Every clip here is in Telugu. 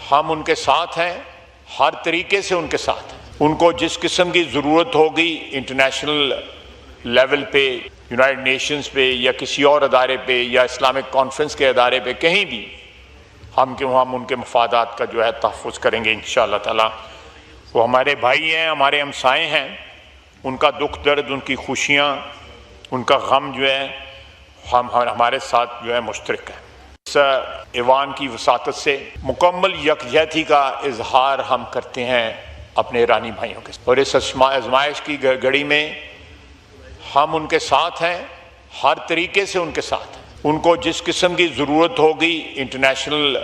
हम उनके साथ हैं, हर तरीके से उनके साथ हैं। उनको जिस किस्म की ज़रूरत होगी इंटरनेशनल लेवल पे, यूनाइटेड नेशंस पे या किसी और अदारे पे या इस्लामिक कॉन्फ्रेंस के अदारे पे, कहीं भी हम उनके मफादात का जो है तहफ़्फ़ुज़ करेंगे इंशाअल्लाह ताला। वो हमारे भाई हैं, हमारे हमसाए हैं, उनका दुख दर्द, उनकी खुशियाँ, उनका गम जो है हमारे साथ जो है मुश्तरक है। इस ईवान की वसातत से मुकम्मल यकजहती का इजहार हम करते हैं अपने ईरानी भाइयों के साथ, और इस आजमाइश की घड़ी में हम उनके साथ हैं, हर तरीके से उनके साथ हैं। उनको जिस किस्म की ज़रूरत होगी इंटरनेशनल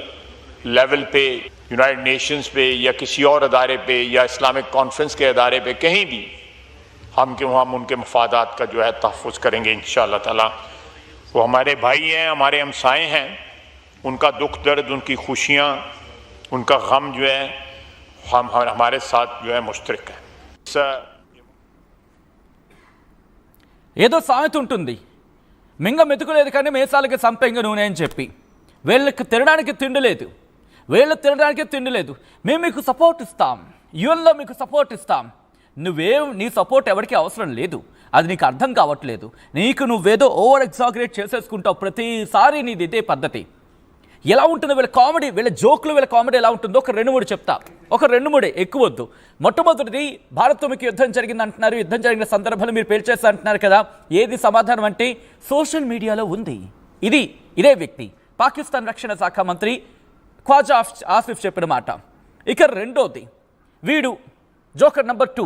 लेवल पे, यूनाइटेड नेशंस पे या किसी और अदारे पे या इस्लामिक कॉन्फ्रेंस के अदारे पे, कहीं भी हम उनके मफादात का जो है तहफ़्फ़ुज़ करेंगे इंशाअल्लाह ताला। वो हमारे भाई हैं, हमारे हमसाए हैं, उनका दुख दर्द, उनकी खुशियाँ, उनका गम जो है हमारे साथ जो है मुश्तरक है। ఏదో సామెత ఉంటుంది, మింగ మెతుకులేదు కానీ మేసాలకి సంపెంగ నూనె అని చెప్పి. వీళ్ళకి తినడానికి తిండి లేదు, వీళ్ళు తినడానికి తిండి లేదు. మేము మీకు సపోర్ట్ ఇస్తాం, యుఎన్లో మీకు సపోర్ట్ ఇస్తాం. నీ సపోర్ట్ ఎవరికి అవసరం లేదు, అది నీకు అర్థం కావట్లేదు. నువ్వేదో ఓవర్ ఎగ్జాగరేట్ చేసేసుకుంటావు ప్రతిసారి. నీది ఇదే పద్ధతి. ఎలా ఉంటుందో వీళ్ళ కామెడీ, వీళ్ళ జోకులు, వీళ్ళ కామెడీ ఎలా ఉంటుందో ఒక 2-3 చెప్తా. ఒక 2-3 ఎక్కువ వద్దు. మొట్టమొదటిది, భారత్తో మీకు యుద్ధం జరిగింది అంటున్నారు, యుద్ధం జరిగిన సందర్భంలో మీరు పేల్చేస్తా అంటున్నారు కదా. ఏది సమాధానం అంటే సోషల్ మీడియాలో ఉంది. ఇదే వ్యక్తి పాకిస్తాన్ రక్షణ శాఖ మంత్రి ఖ్వాజా ఆసిఫ్ చెప్పిన మాట. ఇక రెండోది, వీడు జోకర్ నెంబర్ 2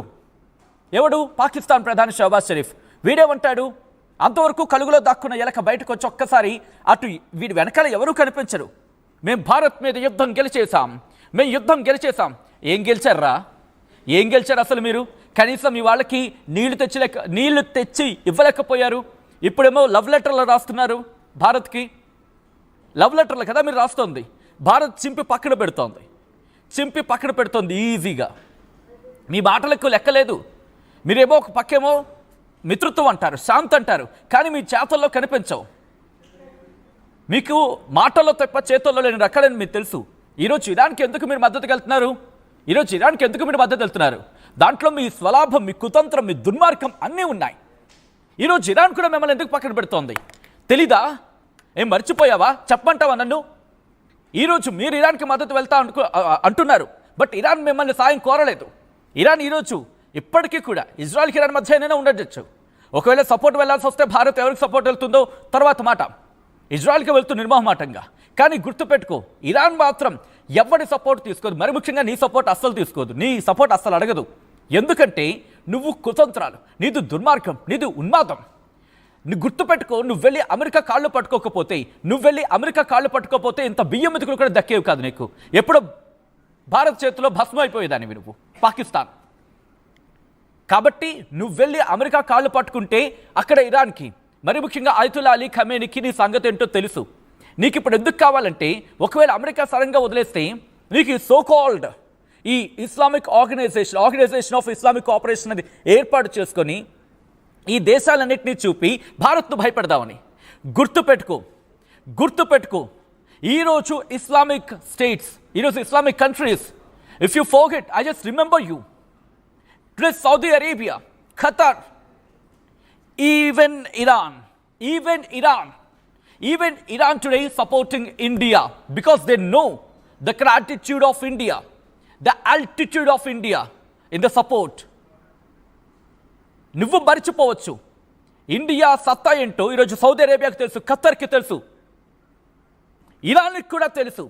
ఎవడు? పాకిస్తాన్ ప్రధాని షహబాజ్ షరీఫ్. వీడేమంటాడు? అంతవరకు కలుగులో దాక్కున్న ఎలక బయటకు వచ్చి ఒక్కసారి అటు వీడి వెనకాల ఎవరూ కనిపించరు. మేము భారత్ మీద యుద్ధం గెలిచేసాం, మేము యుద్ధం గెలిచేసాం. ఏం గెలిచారా? ఏం గెలిచారు అసలు మీరు? కనీసం మీ వాళ్ళకి నీళ్లు తెచ్చి ఇవ్వలేకపోయారు. ఇప్పుడేమో లవ్ లెటర్లు రాస్తున్నారు భారత్కి. లవ్ లెటర్లు కదా మీరు రాస్తోంది. భారత్ చింపి పక్కన పెడుతోంది ఈజీగా. మీ మాటలకు లెక్కలేదు. మీరేమో ఒక పక్కేమో మిత్రత్వం అంటారు, శాంతి అంటారు, కానీ మీ చేతల్లో కనిపించవు. మీకు మాటల్లో తప్ప చేతుల్లో లేని రకాలని మీకు తెలుసు. ఈరోజు ఇరాన్కి ఎందుకు మీరు మద్దతు వెళ్తున్నారు? దాంట్లో మీ స్వలాభం, మీ కుతంత్రం, మీ దుర్మార్గం అన్నీ ఉన్నాయి. ఈరోజు ఇరాన్ కూడా మిమ్మల్ని ఎందుకు పక్కన పెడుతోంది తెలీదా? ఏం మర్చిపోయావా? చెప్పమంటావా నన్ను? ఈరోజు మీరు ఇరాన్కి మద్దతు వెళ్తా అంటున్నారు, బట్ ఇరాన్ మిమ్మల్ని సాయం కోరలేదు. ఇరాన్ ఈరోజు ఇప్పటికీ కూడా ఇజ్రాయెల్కి ఇరాన్ మధ్య అయినా ఉండొచ్చు. ఒకవేళ సపోర్ట్ వెళ్లాల్సి వస్తే భారత్ ఎవరికి సపోర్ట్ వెళ్తుందో తర్వాత మాట. ఇజ్రాయెల్కి వెళ్తూ నిర్మోహమాటంగా. కానీ గుర్తుపెట్టుకో, ఇరాన్ మాత్రం ఎవరి సపోర్ట్ తీసుకోదు, మరి ముఖ్యంగా నీ సపోర్ట్ అస్సలు తీసుకోదు, నీ సపోర్ట్ అస్సలు అడగదు. ఎందుకంటే నువ్వు కుతంత్రాలు, నీది దుర్మార్గం, నీది ఉన్మాదం. నువ్వు గుర్తుపెట్టుకో, నువ్వు వెళ్ళి అమెరికా కాళ్ళు పట్టుకోకపోతే ఇంత బియ్యం మెతుకులు కూడా దక్కేవి కాదు నీకు. ఎప్పుడో భారత్ చేతిలో భస్మం అయిపోయేదానివి నువ్వు, పాకిస్తాన్. కాబట్టి నువ్వు వెళ్ళి అమెరికా కాళ్ళు పట్టుకుంటే అక్కడ ఇరాన్కి, మరి ముఖ్యంగా అయతుల్లా అలీ ఖమేనీకి నీ సంగతి ఏంటో తెలుసు. నీకు ఇప్పుడు ఎందుకు కావాలంటే, ఒకవేళ అమెరికా సడన్గా వదిలేస్తే నీకు ఈ సోకాల్డ్ ఈ Islamic organisation of Islamic cooperation అది ఏర్పాటు చేసుకొని ఈ దేశాలన్నింటినీ చూపి భారత్ను భయపెడదామని. గుర్తుపెట్టుకో, ఈరోజు ఇస్లామిక్ స్టేట్స్, ఈరోజు Islamic countries, if you forget, I just remember you. Plus Saudi Arabia, Qatar, even Iran today is supporting India because they know the gratitude of India, the altitude of India in the support. నువ్వు మర్చిపోవచ్చు ఇండియా సత్తా ఏంటో. ఈరోజు సౌదీ అరేబియాకి తెలుసు, ఖతర్కి తెలుసు, ఇరాన్కి కూడా తెలుసు.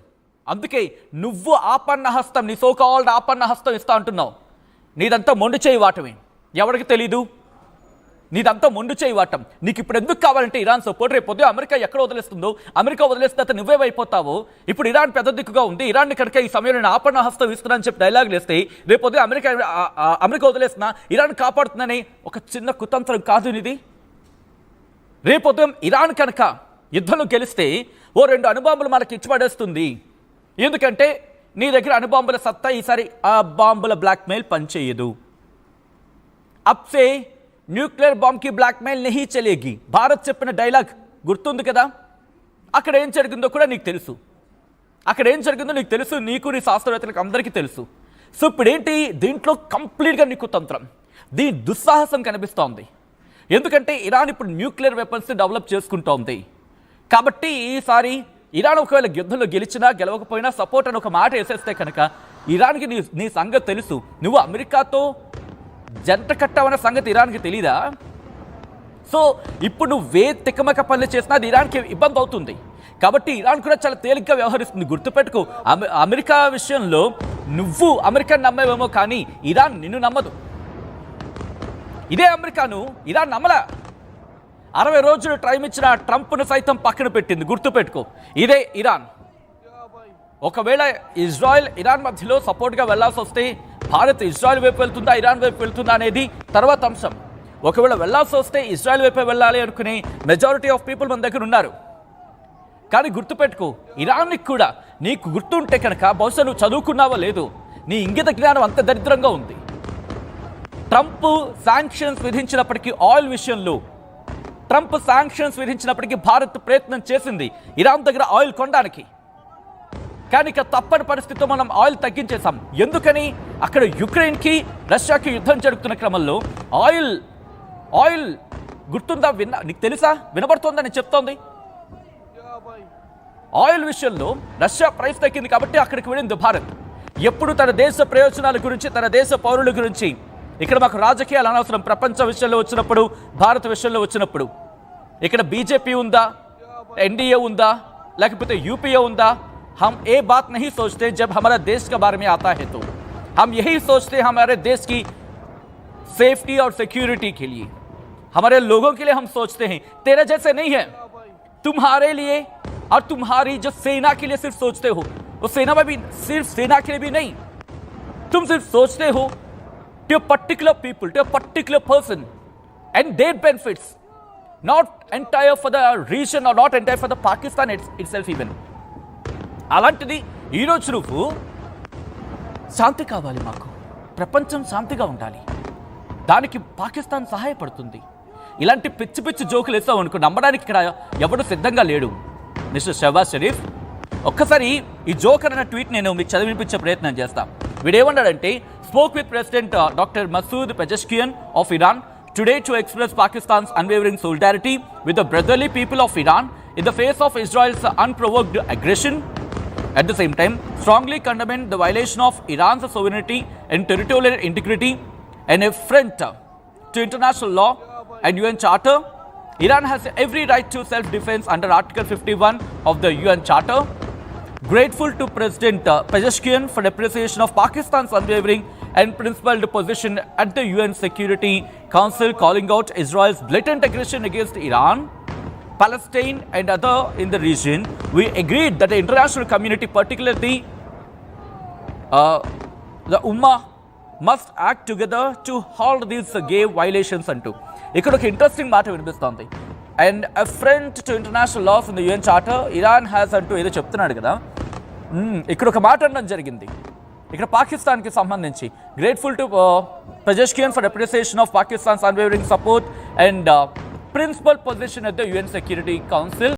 అందుకే నువ్వు ఆపన్నహస్తం, నీ సోకాల్డ్ ఆపన్నహస్తం ఇస్తా అంటున్నావు. నీదంతా మొండు చేయి వాటమే, ఎవరికి తెలీదు. నీదంతా మొండు చేయి వాటం. నీకు ఇప్పుడు ఎందుకు కావాలంటే ఇరాన్ సపోర్ట్. రేపు పొద్దున అమెరికా ఎక్కడ వదిలేస్తుందో, అమెరికా వదిలేస్తే నువ్వేమైపోతావో. ఇప్పుడు ఇరాన్ పెద్ద దిక్కుగా ఉంది. ఇరాన్ని కనుక ఈ సమయంలో నేను ఆపణ హస్తం ఇస్తున్నానని చెప్పి డైలాగులు వేస్తే రేపు పొద్దున అమెరికా వదిలేస్తున్నా ఇరాన్ కాపాడుతుందని ఒక చిన్న కుతంత్రం కాదు ఇది. రేపు పొద్దున ఇరాన్ కనుక యుద్ధంలో గెలిస్తే 2 అణుబాంబులు మనకి ఇచ్చి పడేస్తుంది. ఎందుకంటే నీ దగ్గర అణుబాంబుల సత్తా ఈసారి ఆ బాంబుల బ్లాక్మెయిల్ పనిచేయదు. అప్సే న్యూక్లియర్ బాంబ్ కి బ్లాక్మెయిల్ నహీ చలేగి, భారత్ చెప్పిన డైలాగ్ గుర్తుంది కదా. అక్కడ ఏం జరిగిందో కూడా నీకు తెలుసు. అక్కడ ఏం జరిగిందో నీకు తెలుసు, నీకు నీ శాస్త్రవేత్తలకు అందరికీ తెలుసు. సో ఇప్పుడేంటి దీంట్లో కంప్లీట్గా నీకు తంత్రం, దీని దుస్సాహసం కనిపిస్తోంది. ఎందుకంటే ఇరాన్ ఇప్పుడు న్యూక్లియర్ వెపన్స్ డెవలప్ చేసుకుంటోంది. కాబట్టి ఈసారి ఇరాన్ ఒకవేళ యుద్ధంలో గెలిచినా గెలవకపోయినా సపోర్ట్ అని ఒక మాట వేసేస్తే కనుక ఇరాన్కి నీ సంగతి తెలుసు. నువ్వు అమెరికాతో జంట కట్టావన్న సంగతి ఇరాన్కి తెలీదా? సో ఇప్పుడు నువ్వే తిక్కమక పనులు చేసినా అది ఇరాన్కి ఇబ్బంది అవుతుంది. కాబట్టి ఇరాన్ కూడా చాలా తేలిగ్గా వ్యవహరిస్తుంది. గుర్తుపెట్టుకో, అమెరికా విషయంలో నువ్వు అమెరికాను నమ్మేవేమో కానీ ఇరాన్ నిన్ను నమ్మదు. ఇదే అమెరికాను ఇరాన్ నమ్మలా. 60 రోజులు టైం ఇచ్చిన ట్రంప్ను సైతం పక్కన పెట్టింది. గుర్తుపెట్టుకో, ఇదే ఇరాన్. ఒకవేళ ఇజ్రాయెల్ ఇరాన్ మధ్యలో సపోర్ట్గా వెళ్లాల్సి వస్తే భారత్ ఇజ్రాయెల్ వైపు వెళ్తుందా ఇరాన్ వైపు వెళ్తుందా అనేది తర్వాత అంశం. ఒకవేళ వెళ్లాల్సి వస్తే ఇజ్రాయెల్ వైపే వెళ్ళాలి అనుకునే మెజారిటీ ఆఫ్ పీపుల్ మన దగ్గర ఉన్నారు. కానీ గుర్తుపెట్టుకో, ఇరాన్కి కూడా నీకు గుర్తుంటే కనుక బహుశా నువ్వు చదువుకున్నావో లేదు, నీ ఇంగిత జ్ఞానం అంత దరిద్రంగా ఉంది. ట్రంప్ శాంక్షన్స్ విధించినప్పటికీ ఆయిల్ విషయంలో ట్రంప్ శాంక్షన్స్ విధించినప్పటికీ భారత్ ప్రయత్నం చేసింది ఇరాన్ దగ్గర ఆయిల్ కొనడానికి. కానీ ఇక తప్పని పరిస్థితితో మనం ఆయిల్ తగ్గించేసాం. ఎందుకని? అక్కడ యుక్రెయిన్కి రష్యాకి యుద్ధం జరుగుతున్న క్రమంలో ఆయిల్ గుర్తుందా? నీకు తెలుసా? వినబడుతోందా నేను చెప్తోంది? ఆయిల్ విషయంలో రష్యా ప్రైస్ తగ్గింది కాబట్టి అక్కడికి వెళ్ళింది భారత్. ఎప్పుడు తన దేశ ప్రయోజనాల గురించి, తన దేశ పౌరుల గురించి, ఇక్కడ మాకు రాజకీయాలు అనవసరం. ప్రపంచ విషయంలో వచ్చినప్పుడు, భారత విషయంలో వచ్చినప్పుడు ఇక్కడ బీజేపీ ఉందా, ఎన్డీఏ ఉందా, లేకపోతే యూపీఏ ఉందా, हम ये बात नहीं सोचते जब हमारा देश के बारे में आता है। तो हम यही सोचते हैं हमारे देश की सेफ्टी और सिक्योरिटी के लिए, हमारे लोगों के लिए हम सोचते हैं। तेरे जैसे नहीं है, तुम्हारे लिए और तुम्हारी जो सेना के लिए सिर्फ सोचते हो, वो सेना में भी सिर्फ सेना के लिए भी नहीं, तुम सिर्फ सोचते हो to a particular people, to a particular person and their benefits, not entire for the region or not entire for the Pakistan itself even. అలాంటిది ఈరోజు నువ్వు శాంతి కావాలి, మాకు ప్రపంచం శాంతిగా ఉండాలి, దానికి పాకిస్తాన్ సహాయపడుతుంది, ఇలాంటి పిచ్చి పిచ్చి జోకులు వేస్తావు అనుకో, నమ్మడానికి ఇక్కడ ఎవడు సిద్ధంగా లేడు. మిస్టర్ షహబాజ్ షరీఫ్, ఒక్కసారి ఈ జోకర్ అన్న ట్వీట్ నేను మీకు చదివించే ప్రయత్నం చేస్తాను. వీడేమన్నాడంటే, spoke with President Dr. Masoud Pezeshkian of Iran today to express Pakistan's unwavering solidarity with the brotherly people of Iran in the face of Israel's unprovoked aggression. At the same time, strongly condemn the violation of Iran's sovereignty and territorial integrity and affront to international law and UN Charter. Iran has every right to self-defense under Article 51 of the UN Charter. Grateful to President Pezeshkian for the appreciation of Pakistan's unwavering and principled position at the UN Security Council, calling out Israel's blatant aggression against Iran, Palestine and other in the region. We agreed that the international community, particularly the Ummah, must act together to halt these grave violations అంటూ ఇక్కడ ఒక ఇంట్రెస్టింగ్ మాట వినిపిస్తోంది. And affront to international laws in the UN charter Iran has అంటూ ఏదో చెప్తున్నాడు కదా. ఇక్కడ ఒక మాట అనడం జరిగింది ఇక్కడ పాకిస్తాన్కి సంబంధించి. Grateful to Pezeshkian for appreciation of Pakistan's unwavering support and principal position at the UN Security Council.